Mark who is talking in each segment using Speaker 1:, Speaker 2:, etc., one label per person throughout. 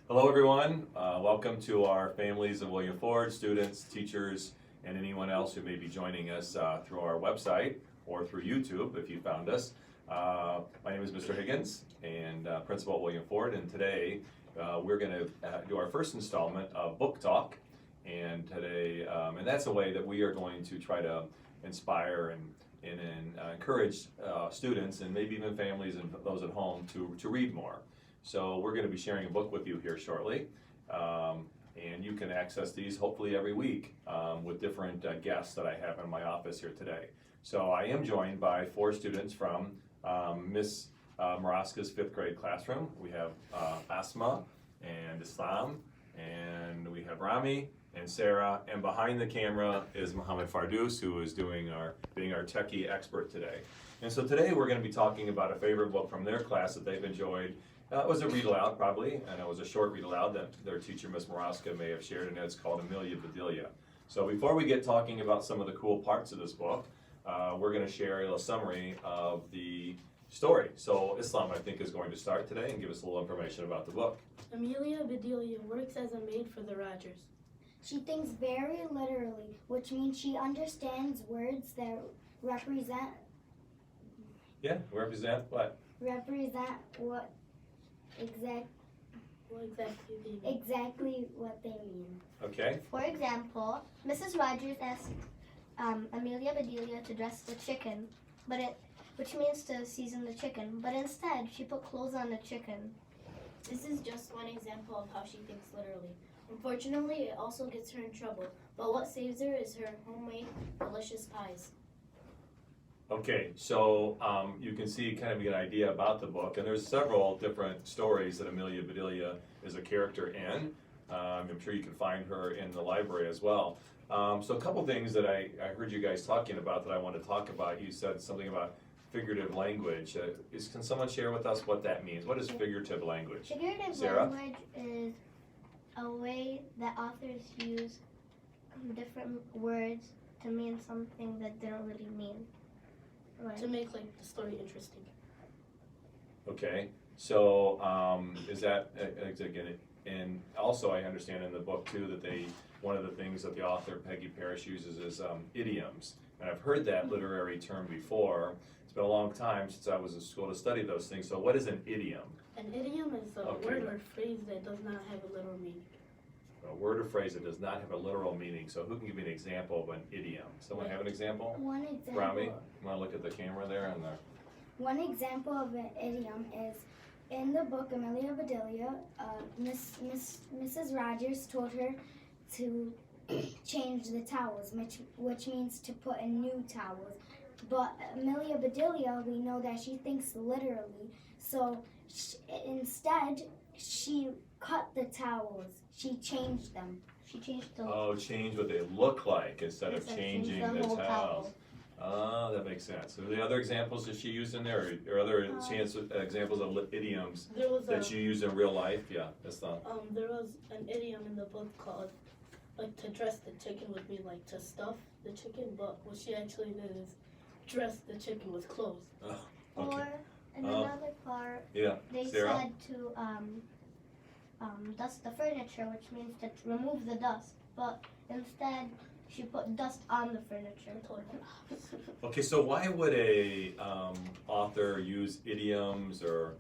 Speaker 1: Hello everyone, welcome to our Families of William Ford, students, teachers, and anyone else who may be joining us through our website or through YouTube if you found us. My name is Mr. Higgins and Principal at William Ford, and today we're going to do our first installment of Book Talk. And today, and that's a way that we are going to try to inspire and encourage students and maybe even families and those at home to read more. So we're going to be sharing a book with you here shortly, and you can access these hopefully every week with different guests that I have in my office here today. So I am joined by 4 students from Miss Mroczka's 5th grade classroom. We have Asma and Islam, and we have Rami and Sarah, and behind the camera is Mohammed Fardous, who is being our techie expert today. And so today we're going to be talking about a favorite book from their class that they've enjoyed. It was a read aloud probably, and it was a short read aloud that their teacher, Miss Mroczka, may have shared, and it's called Amelia, Bedelia. So before we get talking about some of the cool parts of this book, we're going to share a little summary of the story. So Islam, I think, is going to start today and give us a little information about the book.
Speaker 2: Amelia Bedelia works as a maid for the Rogers.
Speaker 3: She thinks very literally, which means she understands words that represent
Speaker 1: what?
Speaker 3: Represent what exactly what they mean.
Speaker 1: Okay.
Speaker 4: For example, Mrs. Rogers asked Amelia Bedelia to dress the chicken, which means to season the chicken, but instead she put clothes on the chicken.
Speaker 2: This is just one example of how she thinks literally. Unfortunately, it also gets her in trouble, but what saves her is her homemade delicious pies.
Speaker 1: Okay, so you can see kind of get an idea about the book, and there's several different stories that Amelia Bedelia is a character in. I'm sure you can find her in the library as well. So a couple things that I heard you guys talking about that I want to talk about. You said something about figurative language. Can someone share with us what that means? What is figurative language?
Speaker 4: Figurative
Speaker 1: Sarah?
Speaker 4: language is a way that authors use different words to mean something that they don't really mean. Right.
Speaker 2: To make the story interesting.
Speaker 1: Okay, so is that again? And also, I understand in the book too that one of the things that the author Peggy Parrish uses is idioms, and I've heard that literary term before. It's been a long time since I was in school to study those things. So, what is an idiom?
Speaker 2: An idiom is a word or phrase that does not have a literal meaning.
Speaker 1: A word or phrase that does not have a literal meaning. So who can give me an example of an idiom? Someone have an example?
Speaker 3: One example.
Speaker 1: Rami, you want to look at the camera there? And
Speaker 3: One example of an idiom is in the book Amelia Bedelia. Mrs. Rogers told her to change the towels, which means to put in new towels. But Amelia Bedelia, we know that she thinks literally. So instead, she cut the towels. She changed them.
Speaker 4: She changed the
Speaker 1: change what they look like instead of changing the
Speaker 4: whole
Speaker 1: towels. Oh, that makes sense. So are there other examples that she used in there, or other examples of idioms that you use in real life? Yeah, that's not.
Speaker 2: There was an idiom in the book called to dress the chicken would mean to stuff the chicken, but what she actually did is dress the chicken with clothes.
Speaker 1: Oh, okay.
Speaker 4: Or in another part, they
Speaker 1: Sarah?
Speaker 4: said to dust the furniture, which means to remove the dust, but instead she put dust on the furniture.
Speaker 1: Okay, so why would a author use idioms or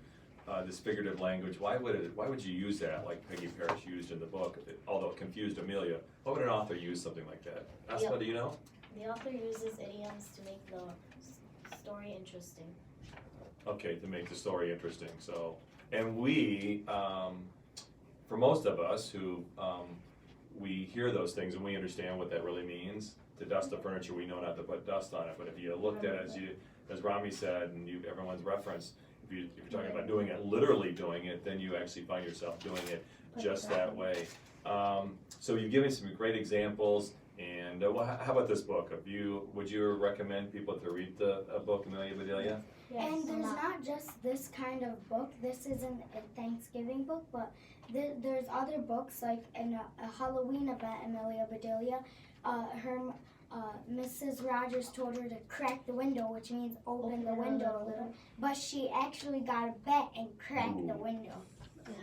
Speaker 1: this figurative language? Why would you use that like Peggy Parrish used in the book? Although it confused Amelia, why would an author use something like that? Asma, do you know?
Speaker 5: The author uses idioms to make the story interesting.
Speaker 1: Okay, to make the story interesting. So, and we, for most of us who we hear those things and we understand what that really means. To dust the furniture, we know not to put dust on it. But if you looked at it, as Rami said, and everyone's referenced, if you're talking about doing it, literally doing it, then you actually find yourself doing it just that way. So you've given some great examples. And how about this book? Would you recommend people to read the book Amelia Bedelia?
Speaker 3: Yes. And there's not just this kind of book. This isn't a Thanksgiving book, but there's other books like in a Halloween event, Amelia Bedelia. Mrs. Rogers told her to crack the window, which means open the window a little. But she actually got a bat and cracked the window.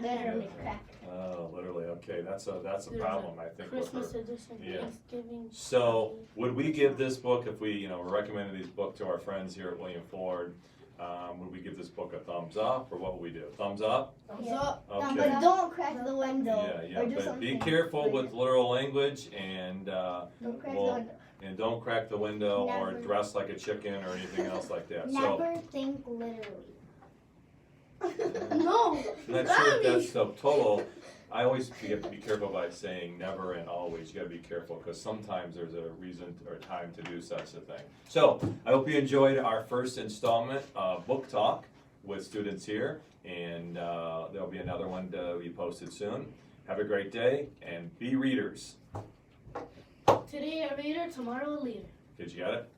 Speaker 4: Literally cracked.
Speaker 1: Oh, literally, okay, that's a
Speaker 2: There's
Speaker 1: problem, I think, with her.
Speaker 2: Christmas edition,
Speaker 1: Yeah.
Speaker 2: Thanksgiving.
Speaker 1: So, would we give this book, if we, we're recommending this book to our friends here at William Ford, would we give this book a thumbs up, or what would we do? Thumbs up?
Speaker 2: Thumbs
Speaker 4: Yeah.
Speaker 2: up.
Speaker 1: Okay.
Speaker 4: But don't crack the window.
Speaker 1: Yeah,
Speaker 4: or do
Speaker 1: but
Speaker 4: something.
Speaker 1: be careful with literal language, and
Speaker 4: Don't crack
Speaker 1: well,
Speaker 4: the window.
Speaker 1: and don't crack the window or
Speaker 3: Never.
Speaker 1: dress like a chicken or anything else like that. So,
Speaker 3: Never think literally.
Speaker 2: No.
Speaker 1: I'm not sure if that's the total. I always have to be careful by saying never and always. You gotta be careful, because sometimes there's a reason or time to do such a thing. So, I hope you enjoyed our first installment of Book Talk with students here, and there'll be another one to be posted soon. Have a great day, and be readers.
Speaker 2: Today a reader, tomorrow a leader.
Speaker 1: Did you get it?